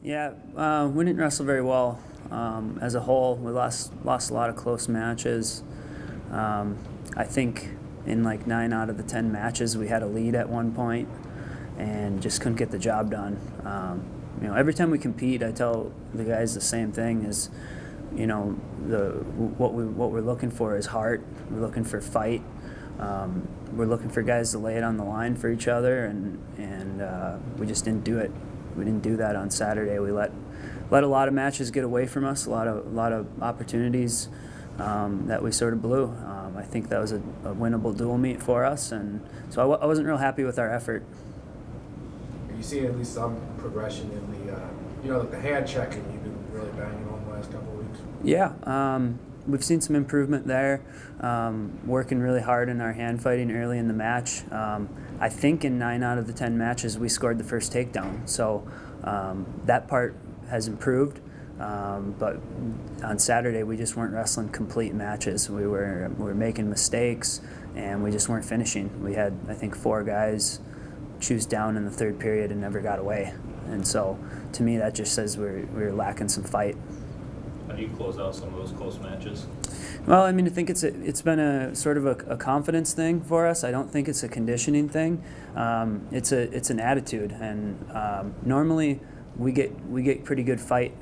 Yeah, we didn't wrestle very well as a whole. We lost a lot of close matches. I think in like 9 out of the 10 matches we had a lead at one point and just couldn't get the job done. Every time we compete, I tell the guys the same thing: is what we're looking for is heart. We're looking for fight. We're looking for guys to lay it on the line for each other, and we just didn't do it. We didn't do that on Saturday. We let a lot of matches get away from us, a lot of opportunities that we sort of blew. I think that was a winnable dual meet for us, and so I wasn't real happy with our effort. Are you seeing at least some progression in like the hand checking you've been really banging on the last couple of weeks? Yeah, we've seen some improvement there. Working really hard in our hand fighting early in the match. I think in 9 out of the 10 matches we scored the first takedown, so that part has improved. But on Saturday we just weren't wrestling complete matches. We were making mistakes and we just weren't finishing. We had, I think, 4 guys choose down in the third period and never got away. And so to me that just says we're lacking some fight. How do you close out some of those close matches? Well, I think it's been a sort of a confidence thing for us. I don't think it's a conditioning thing. It's an attitude, and normally we get pretty good fight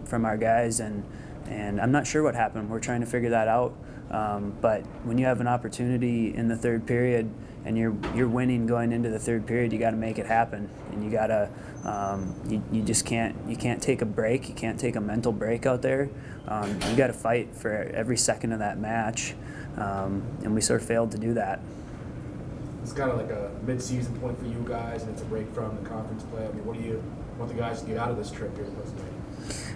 from our guys, and I'm not sure what happened. We're trying to figure that out. But when you have an opportunity in the third period and you're winning going into the third period, you got to make it happen, and you got to you just can't take a break. You can't take a mental break out there. You got to fight for every second of that match, and we sort of failed to do that. It's kind of like a mid-season point for you guys, and it's a break from the conference play. What do you want the guys to get out of this trip here?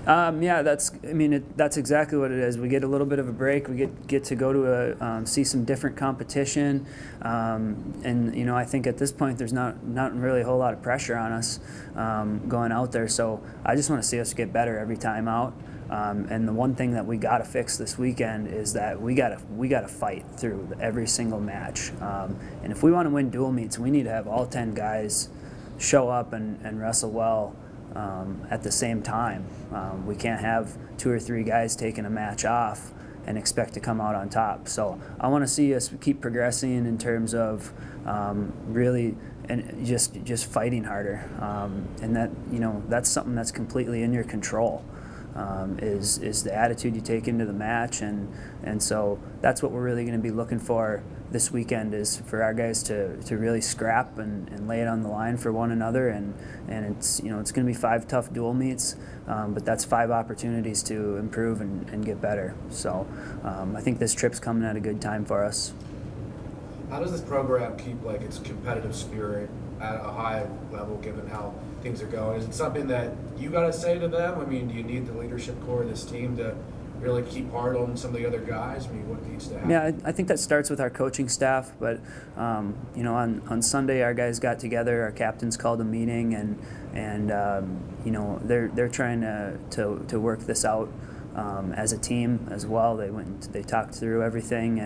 Yeah, that's exactly what it is. We get a little bit of a break. We get to go to see some different competition, and I think at this point there's not really a whole lot of pressure on us going out there. So I just want to see us get better every time out. And the one thing that we got to fix this weekend is that we got to fight through every single match. And if we want to win dual meets, we need to have all 10 guys show up and wrestle well. At the same time, we can't have 2 or 3 guys taking a match off and expect to come out on top. So I want to see us keep progressing in terms of really and just fighting harder, and that's something that's completely in your control. Is the attitude you take into the match, and so that's what we're really going to be looking for this weekend, is for our guys to really scrap and lay it on the line for one another, and it's it's going to be 5 tough dual meets, but that's 5 opportunities to improve and get better. So I think this trip's coming at a good time for us. How does this program keep its competitive spirit at a high level, given how things are going? Is it something that you got to say to them? Do you need the leadership core of this team to really keep hard on some of the other guys? What needs to happen? Yeah, I think that starts with our coaching staff, but on Sunday our guys got together, our captains called a meeting, and they're trying to work this out as a team as well. They talked through everything,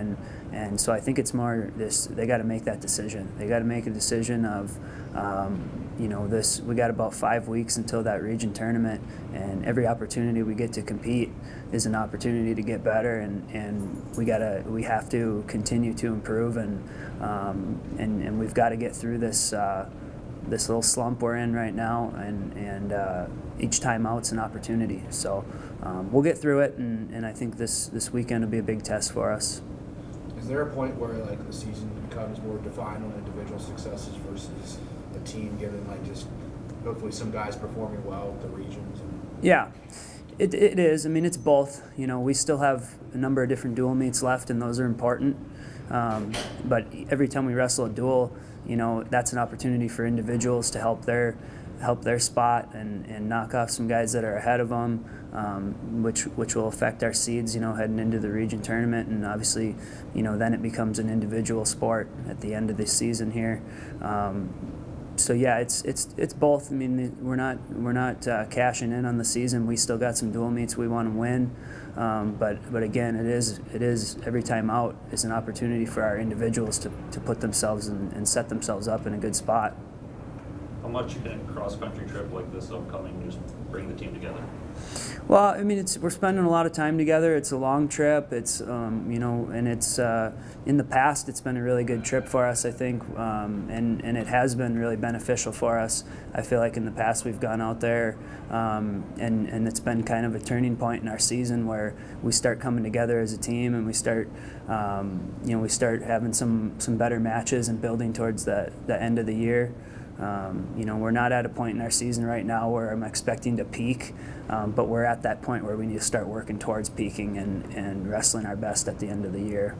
and so I think it's more this: they got to make that decision. They got to make a decision of this. We got about 5 weeks until that region tournament, and every opportunity we get to compete is an opportunity to get better, and we have to continue to improve, and we've got to get through this little slump we're in right now, and each time out's an opportunity. So we'll get through it, and I think this weekend will be a big test for us. Is there a point where the season becomes more defined on individual successes versus a team, given just hopefully some guys performing well with the regions? Yeah, it is. It's both. We still have a number of different dual meets left, and those are important. But every time we wrestle a duel, that's an opportunity for individuals to help their spot and knock off some guys that are ahead of them, which will affect our seeds, heading into the region tournament. And obviously, then it becomes an individual sport at the end of the season here. So yeah, it's both. We're not cashing in on the season. We still got some dual meets we want to win, but again, it is every time out is an opportunity for our individuals to put themselves and set themselves up in a good spot. How much can a cross-country trip like this upcoming just bring the team together? Well, I mean, we're spending a lot of time together. It's a long trip. It's and it's in the past it's been a really good trip for us, I think, and it has been really beneficial for us. I feel like in the past we've gone out there, and it's been kind of a turning point in our season where we start coming together as a team, and we start having some better matches and building towards the end of the year. We're not at a point in our season right now where I'm expecting to peak, but we're at that point where we need to start working towards peaking and wrestling our best at the end of the year.